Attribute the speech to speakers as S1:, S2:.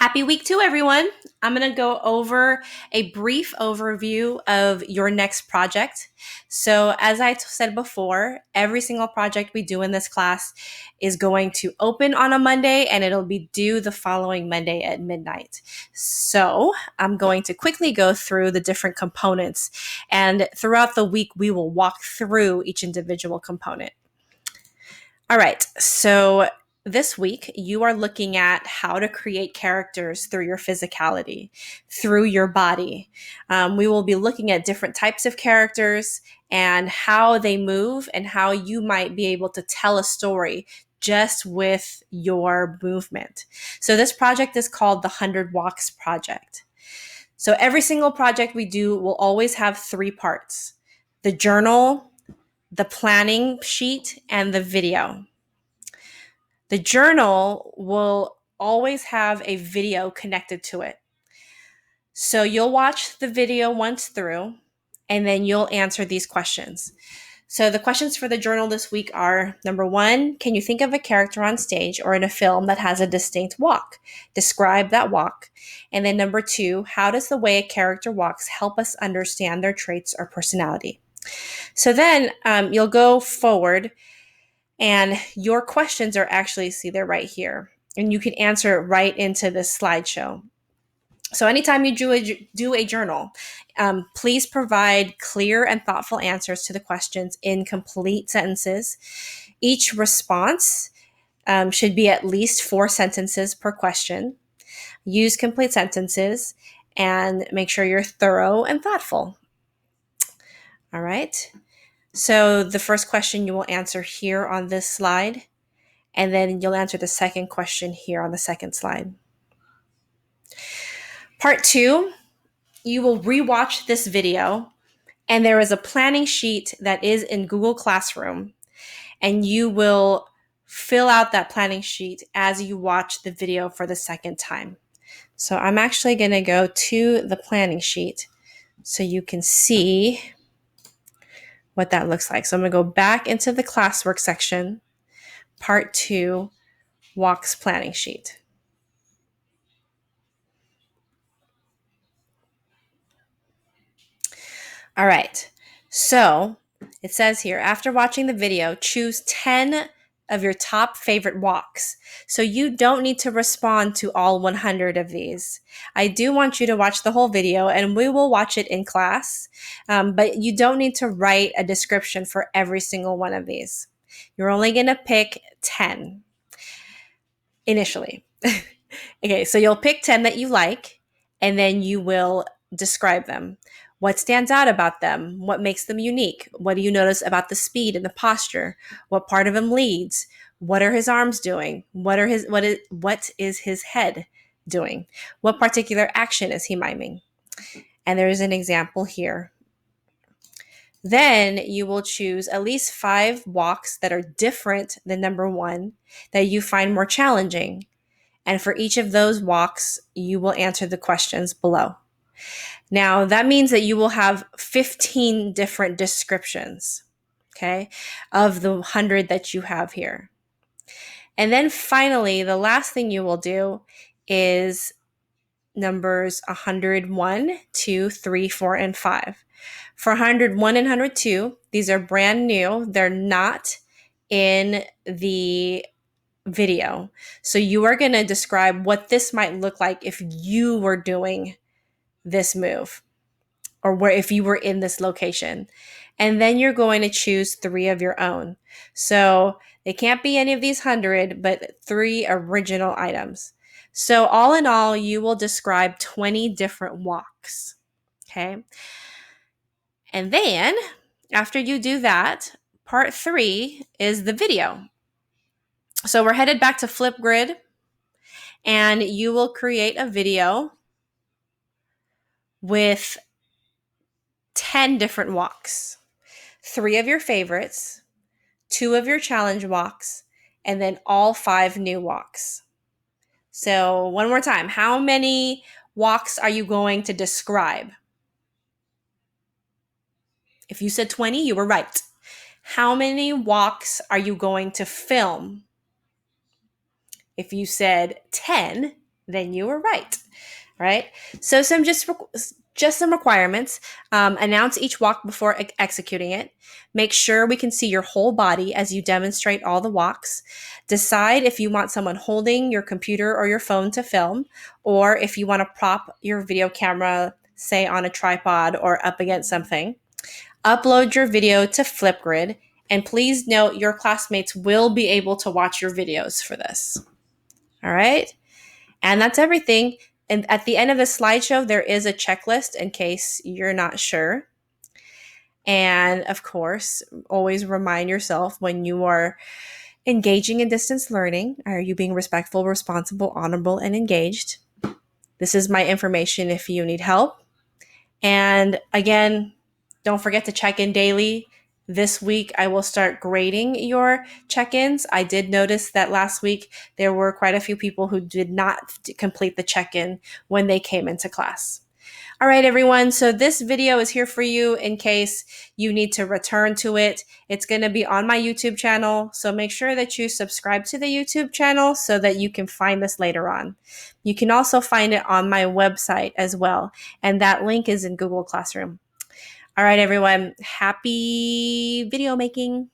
S1: Happy week 2, everyone. I'm going to go over a brief overview of your next project. So, as I said before, every single project we do in this class is going to open on a Monday and it'll be due the following Monday at midnight. So, I'm going to quickly go through the different components, and throughout the week, we will walk through each individual component. All right, so this week, you are looking at how to create characters through your physicality, through your body. We will be looking at different types of characters and how they move and how you might be able to tell a story just with your movement. So this project is called the 100 Walks Project. So every single project we do will always have 3 parts: the journal, the planning sheet, and the video. The journal will always have a video connected to it. So you'll watch the video once through, and then you'll answer these questions. So the questions for the journal this week are: number 1, can you think of a character on stage or in a film that has a distinct walk? Describe that walk. And then number 2, how does the way a character walks help us understand their traits or personality? So then you'll go forward, and your questions are actually, see, they're right here. And you can answer right into this slideshow. So anytime you do a journal, please provide clear and thoughtful answers to the questions in complete sentences. Each response should be at least 4 sentences per question. Use complete sentences and make sure you're thorough and thoughtful. All right. So the first question you will answer here on this slide, and then you'll answer the second question here on the second slide. Part 2, you will rewatch this video, and there is a planning sheet that is in Google Classroom, and you will fill out that planning sheet as you watch the video for the second time. So I'm actually going to go to the planning sheet so you can see what that looks like. So I'm going to go back into the classwork section, Part 2, Walks Planning Sheet. All right, so it says here, after watching the video, choose 10 of your top favorite walks. So you don't need to respond to all 100 of these. I do want you to watch the whole video, and we will watch it in class, but you don't need to write a description for every single one of these. You're only going to pick 10 initially. Okay, so you'll pick 10 that you like, and then you will describe them. What stands out about them? What makes them unique? What do you notice about the speed and the posture? What part of him leads? What are his arms doing? What is his head doing? What particular action is he miming? And there's an example here. Then you will choose at least 5 walks that are different than number 1 that you find more challenging. And for each of those walks, you will answer the questions below. Now, that means that you will have 15 different descriptions, okay, of the 100 that you have here. And then finally, the last thing you will do is numbers 101, 2, 3, 4, and 5. For 101 and 102, these are brand new. They're not in the video. So you are going to describe what this might look like if you were doing this move, or where if you were in this location. And then you're going to choose 3 of your own. So they can't be any of these 100, but 3 original items. So all in all, you will describe 20 different walks. Okay. And then after you do that, part 3 is the video. So we're headed back to Flipgrid, and you will create a video with 10 different walks, 3 of your favorites, 2 of your challenge walks, and then all 5 new walks. So one more time, how many walks are you going to describe? If you said 20, you were right. How many walks are you going to film? If you said 10, then you were right. Right? So just some requirements. Announce each walk before executing it. Make sure we can see your whole body as you demonstrate all the walks. Decide if you want someone holding your computer or your phone to film, or if you want to prop your video camera, say on a tripod or up against something. Upload your video to Flipgrid, and please note your classmates will be able to watch your videos for this. All right? And that's everything. And at the end of the slideshow, there is a checklist in case you're not sure. And of course, always remind yourself when you are engaging in distance learning, are you being respectful, responsible, honorable, and engaged? This is my information if you need help. And again, don't forget to check in daily. This week, I will start grading your check-ins. I did notice that last week there were quite a few people who did not complete the check-in when they came into class. All right, everyone. So this video is here for you in case you need to return to it. It's going to be on my YouTube channel. So make sure that you subscribe to the YouTube channel so that you can find this later on. You can also find it on my website as well. And that link is in Google Classroom. All right, everyone. Happy video making.